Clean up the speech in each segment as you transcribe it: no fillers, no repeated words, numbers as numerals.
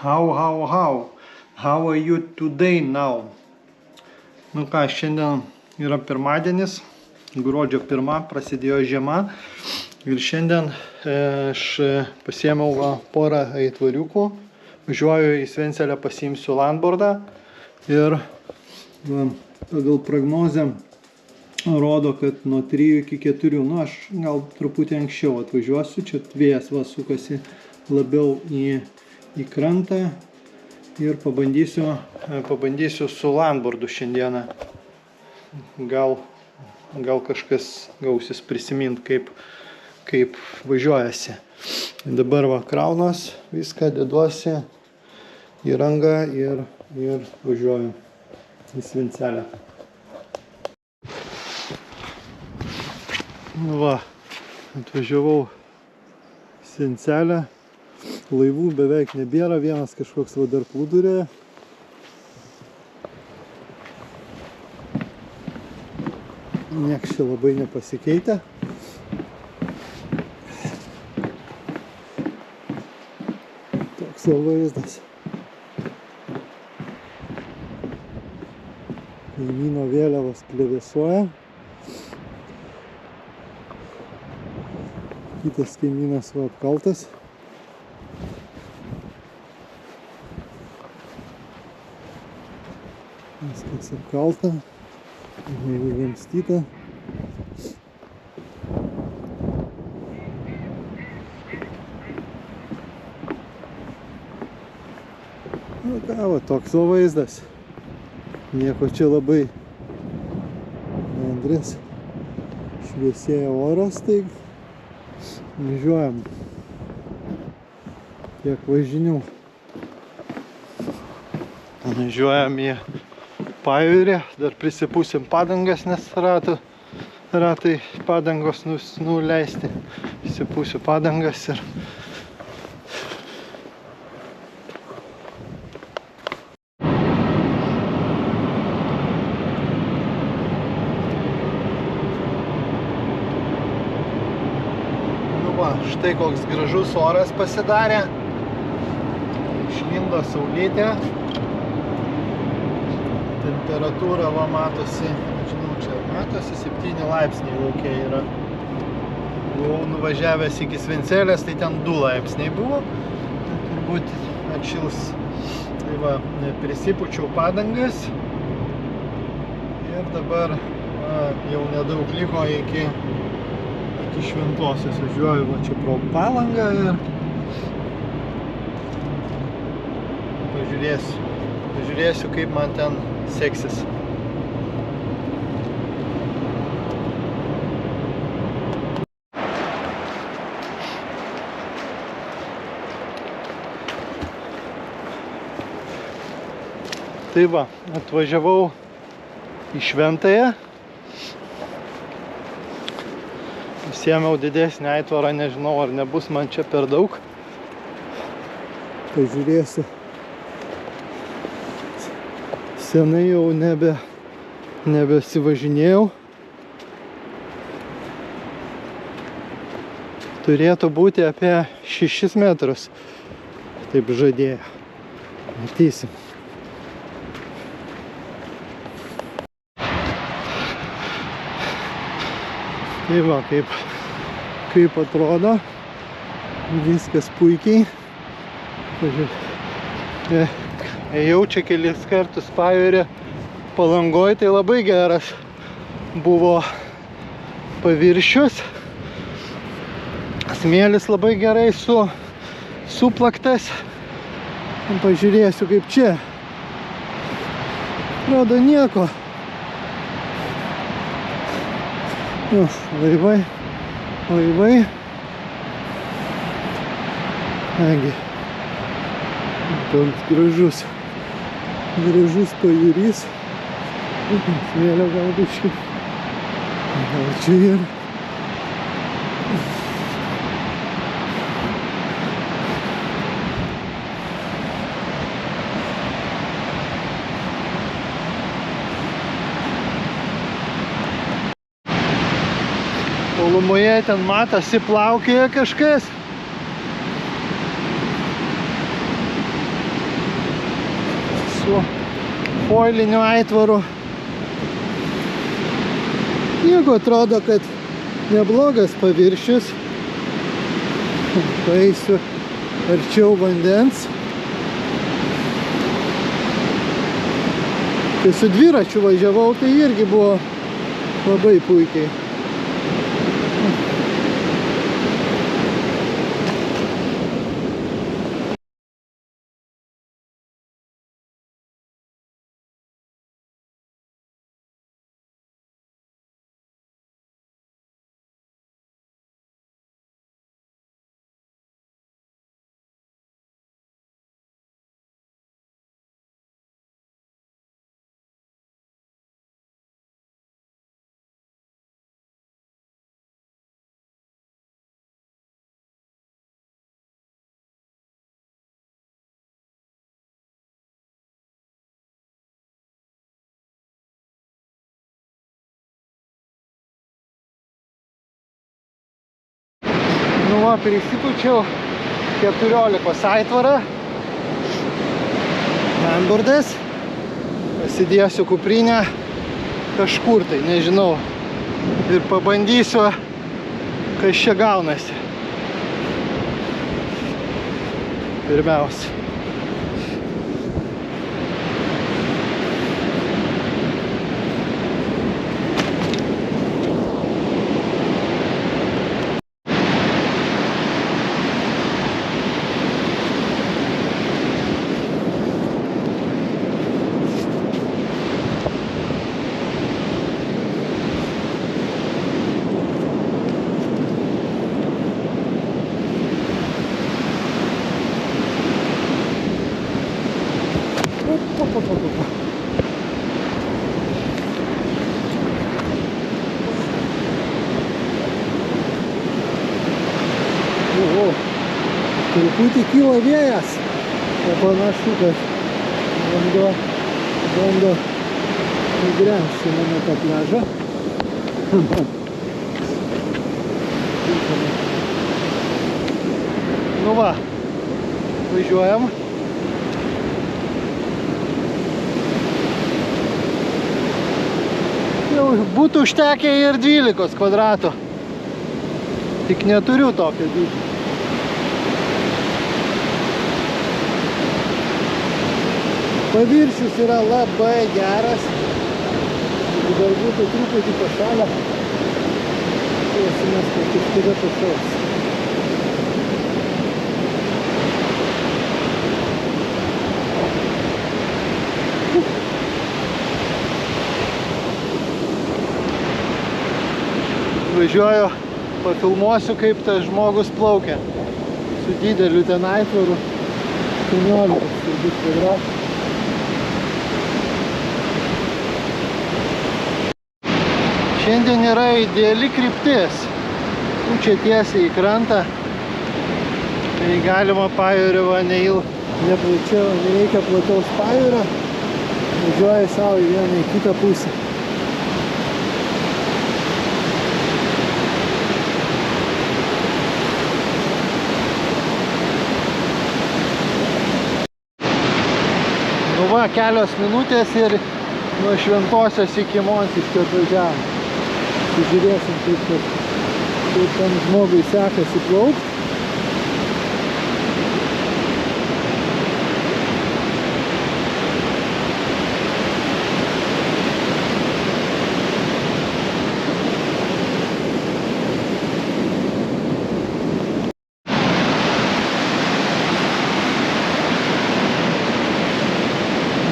How are you today now? Nu ką, šiandien yra pirmadienis, gruodžio 1, prasidėjo žiema ir šiandien aš pasiėmiau porą aitvariukų, važiuoju į Svencelę, pasiimsiu landbordą ir pagal prognozę rodo, kad nuo 3 iki 4, nu aš gal truputį anksčiau atvažiuosiu, čia vėjas sukasi labiau į krantą ir pabandysiu su landbordu šiandieną. Gal kažkas gausis prisimint, kaip važiuojasi. Dabar va kraunas, viską deduosi įrangą ir važiuoju į Svencelę. Va, atvažiavau į Svencelę. Laivų beveik nebėra, vienas kažkoks va dar plūdurė. Nieks čia labai nepasikeitė. Toks vaizdas. Kaimyno vėliavos plevėsuoja. Kitas kaimynas va apkaltas. Viskas apkalta, įvamstyta. Nu ką, va, toks vaizdas. Nieko čia labai bendras. Šviesėja oras, tai važiuojam. Tiek važinių. Važiuojam į pajūrį, dar prisipūsim padangas, nes ratai padangos nuleisti. Prisipūsiu padangas ir nu va, štai koks gražus oras pasidarė. Išlindo saulytė. Temperatūra va matosi, nežinau, čia matosi 7 laipsniai lauke yra. Buvau nuvažiavęs iki Svencelės, tai ten 2 laipsniai buvo. Turbūt atšils. Tai va, prisipučiau padangas. Ir dabar jau nedaug liko iki Šventosios. Važiuoju va čia pro Palangą ir pažiūrėsiu, kaip man ten seksis. Tai va, atvažiavau į Šventąją. Pasiėmiau didesnį aitvarą, nežinau, ar nebus man čia per daug. Pažiūrėsiu. Senai jau nebesivažinėjau. Turėtų būti apie 6 metrus. Taip žadėjo. Matysim. Tai va, kaip atrodo. Viskas puikiai. Ėjau čia kelis kartus pajūrį Palangoj, tai labai geras buvo paviršius. Smėlis labai gerai suplaktas. Pažiūrėsiu kaip čia. Atrodo nieko. Laivai. Nagi. Toks gražus pajūrys. Smėlio gal biškį. Gal čia ir. Tolumoje ten matosi plaukioja kažkas. su foiliniu aitvaru. Jeigu atrodo, kad neblogas paviršius, paeisiu arčiau vandens. Kai su dviračiu važiavau, tai irgi buvo labai puikiai. Nu va, prisipūčiau 14 aitvarą. Manbordas. Pasidėsiu kuprinę kažkur tai, nežinau. Ir pabandysiu, kas čia gaunasi. Pirmiausia. Truputį kyla vėjas, o panašu, kad bando įgręžti mano tą pliažą. Nu va, važiuojam. Jau būtų užtekę ir 12 kvadratų. Tik neturiu tokio dydžio. Paviršius yra labai geras. Jeigu dar būtų truputį pašalę, turėsimės, kad tik tada pašals. Važiuoju, pafilmuosiu, kaip tas žmogus plaukia. Su dideliu ten aitvaru. 18 turbūt kvadratų. Šiandien yra ideali kryptis. Čia tiesiai į krantą. Tai galima pajūrio va neplačiau, nereikia plataus pajūrio. Važiuoja savo į vieną į kitą pusę. Nu va, kelios minutės ir nuo Šventosios iki Monsiškio atvažiavom. Žiūrėsim, kaip tam žmogui sekasi plaukt.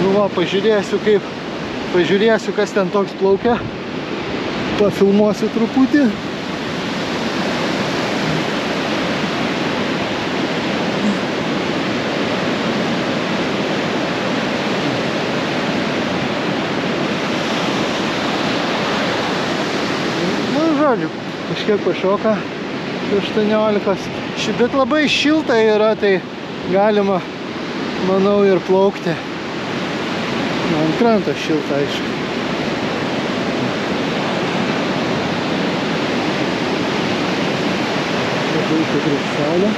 Nu va, pažiūrėsiu, kas ten toks plaukia. Pafilmuosiu truputį. Nu, žodžiu, kažkiek pašoka 18. Bet labai šilta yra, tai galima, manau, ir plaukti. Ant kranto šilta, aišku. Reikia prieš saulę.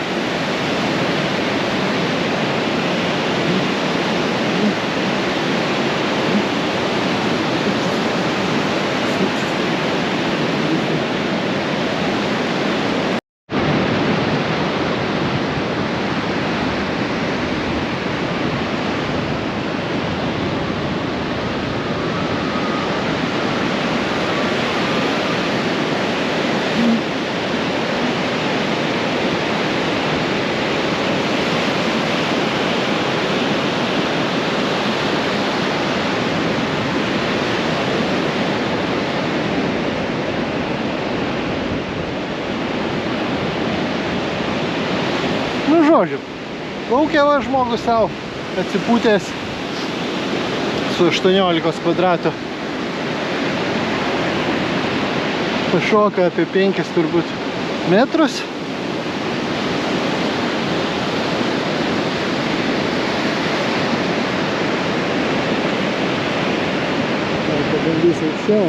Plaukia va žmogus savo, atsipūtęs su 18 kvadratų. Pašoka apie 5 turbūt metrus. Pabandysiu aukščiau.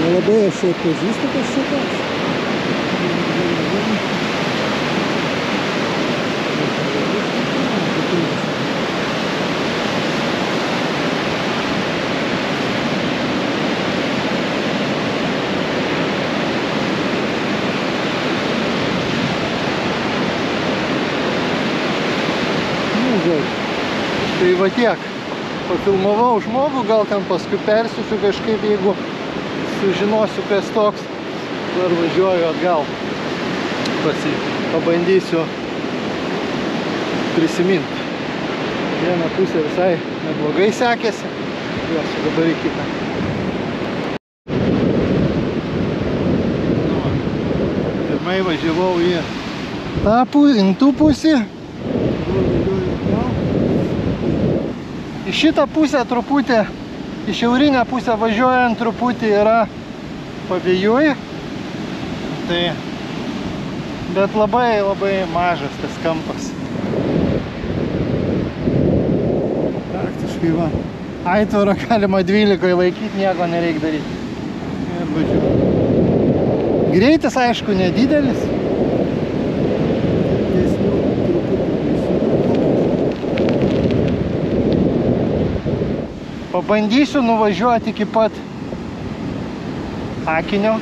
Nelabai aš atpažįstu, kas čia toks. Tai va tiek, pafilmavau žmogų, gal ten paskui persiusiu kažkaip, jeigu sužinosiu, kas toks. Dar važiuoju atgal, pabandysiu prisiminti. Vieną pusę visai neblogai sekėsi, juosiu dabar į kitą. Pirmai važiavau į tą pusę. Į šitą pusę truputį, į šiaurinę pusę važiuojant truputį yra pavėjui, tai, bet labai mažas tas kampas. Praktiškai va, aitvaro galima 12 laikyti, nieko nereikia daryti. Ir važiuoju. Greitis aišku nedidelis. Pabandysiu nuvažiuoti iki pat Akinio.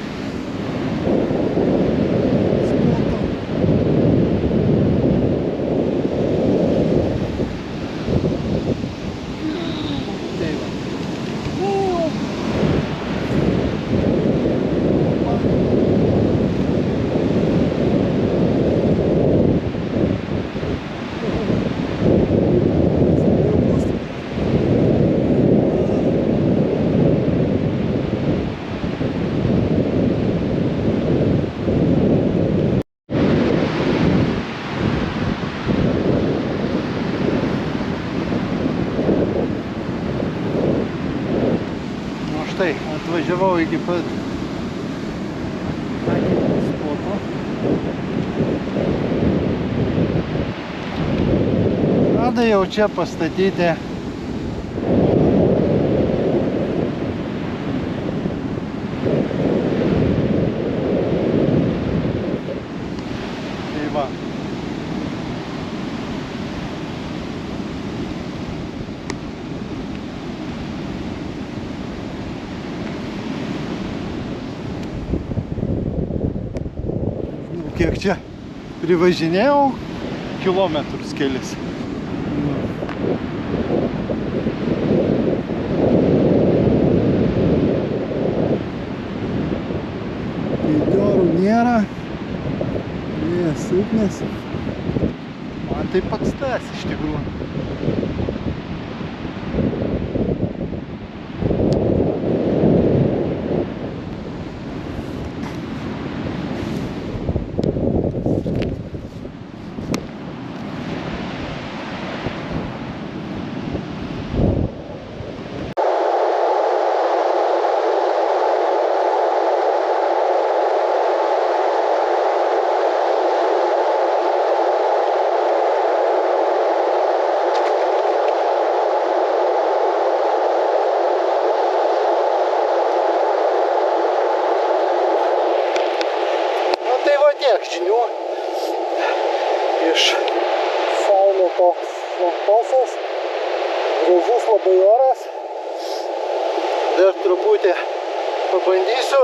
Štai, atvažiavau iki pat spoto. Žada jau čia pastatyti tai va. Kiek čia privažinėjau, kilometrus kelis. Kaitiorų nėra, vėjas silpnas. Man tai pats tas iš tikrųjų. Tiek žinių iš Saulėto Šventosios. Gražus labai oras. Dar truputį pabandysiu